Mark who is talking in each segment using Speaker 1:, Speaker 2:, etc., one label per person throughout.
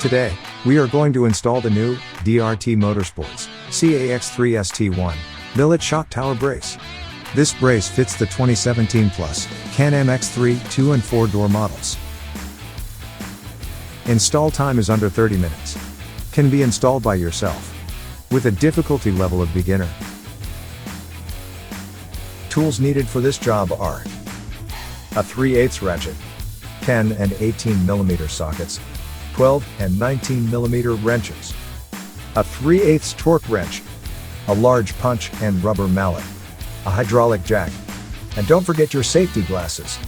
Speaker 1: Today, we are going to install the new DRT Motorsports CAX3ST1 Billet shock tower brace. This brace fits the 2017 Plus Can-Am X3, 2 and 4 door models. Install time is under 30 minutes. Can be installed by yourself with a difficulty level of beginner. Tools needed for this job are a 3/8 ratchet, 10 and 18 mm sockets, 12 and 19 mm wrenches, a 3/8 torque wrench, a large punch and rubber mallet, a hydraulic jack, and don't forget your safety glasses.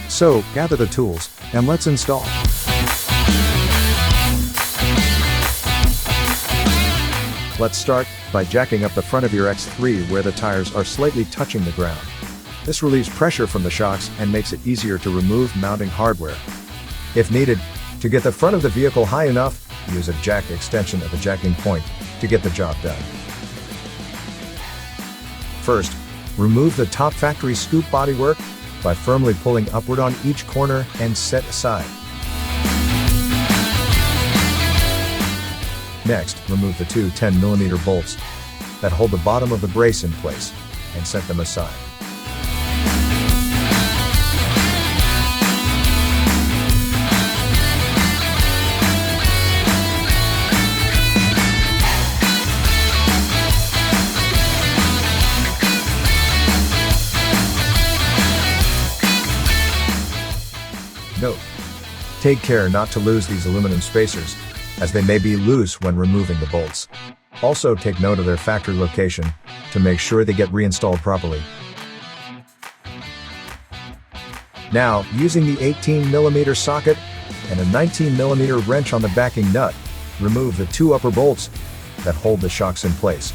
Speaker 1: So, gather the tools, and let's install. Let's start by jacking up the front of your X3 where the tires are slightly touching the ground. This relieves pressure from the shocks and makes it easier to remove mounting hardware. If needed, to get the front of the vehicle high enough, use a jack extension at the jacking point to get the job done. First, remove the top factory scoop bodywork by firmly pulling upward on each corner and set aside. Next, remove the two 10 mm bolts that hold the bottom of the brace in place and set them aside. Note: take care not to lose these aluminum spacers, as they may be loose when removing the bolts. Also take note of their factory location to make sure they get reinstalled properly. Now, using the 18 mm socket and a 19 mm wrench on the backing nut, remove the two upper bolts that hold the shocks in place.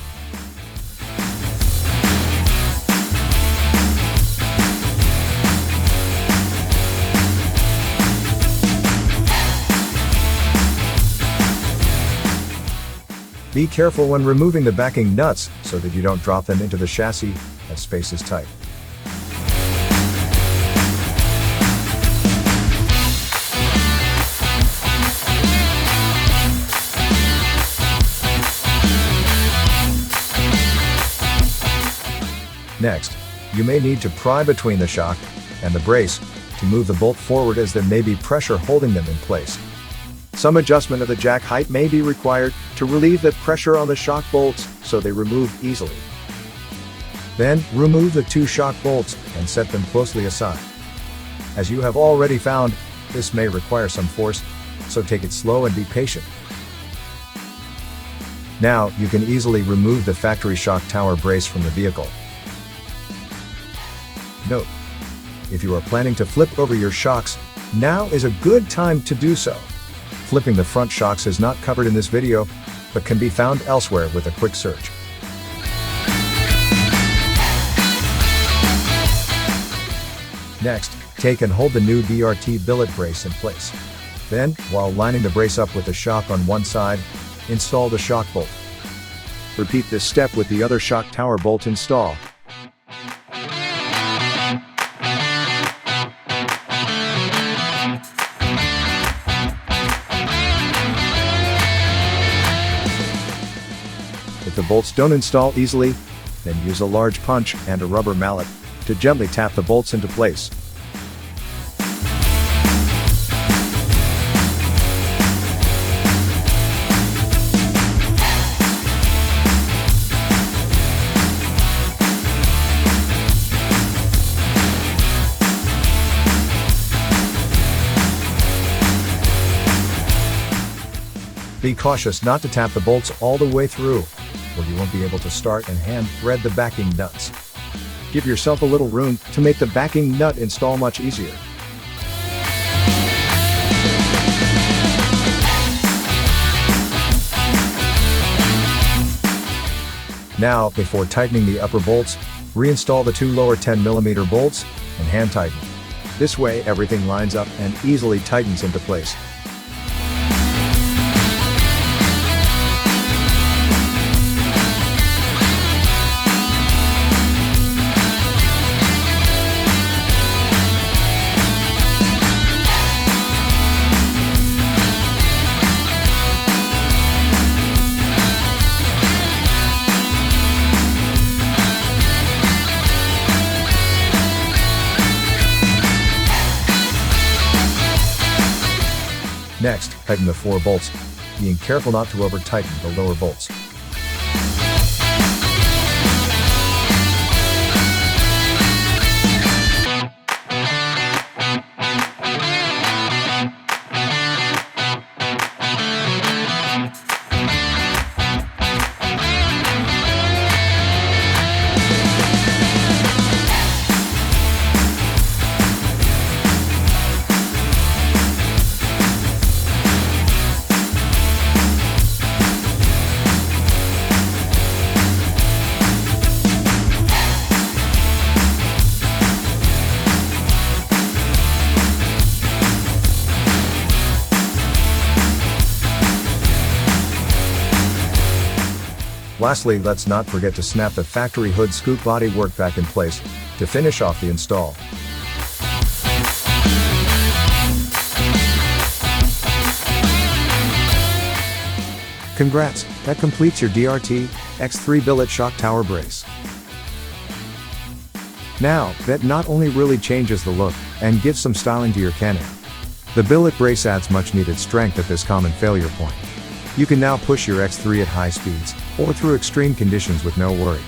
Speaker 1: Be careful when removing the backing nuts so that you don't drop them into the chassis as space is tight. Next, you may need to pry between the shock and the brace to move the bolt forward, as there may be pressure holding them in place. Some adjustment of the jack height may be required to relieve the pressure on the shock bolts so they remove easily. Then, remove the two shock bolts and set them closely aside. As you have already found, this may require some force, so take it slow and be patient. Now, you can easily remove the factory shock tower brace from the vehicle. Note: if you are planning to flip over your shocks, now is a good time to do so. Flipping the front shocks is not covered in this video, but can be found elsewhere with a quick search. Next, take and hold the new DRT billet brace in place. Then, while lining the brace up with the shock on one side, install the shock bolt. Repeat this step with the other shock tower bolt install. If the bolts don't install easily, then use a large punch and a rubber mallet to gently tap the bolts into place. Be cautious not to tap the bolts all the way through, or you won't be able to start and hand thread the backing nuts. Give yourself a little room to make the backing nut install much easier. Now, before tightening the upper bolts, reinstall the two lower 10 mm bolts and hand tighten. This way everything lines up and easily tightens into place. Next, tighten the 4 bolts, being careful not to over-tighten the lower bolts. Lastly, let's not forget to snap the factory hood scoop bodywork back in place to finish off the install. Congrats, that completes your DRT X3 billet shock tower brace. Now, that not only really changes the look and gives some styling to your Can-Am, the billet brace adds much needed strength at this common failure point. You can now push your X3 at high speeds, or through extreme conditions with no worry.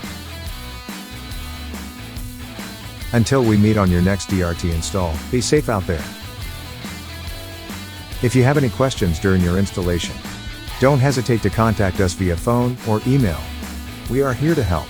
Speaker 1: Until we meet on your next DRT install, be safe out there. If you have any questions during your installation, don't hesitate to contact us via phone or email. We are here to help.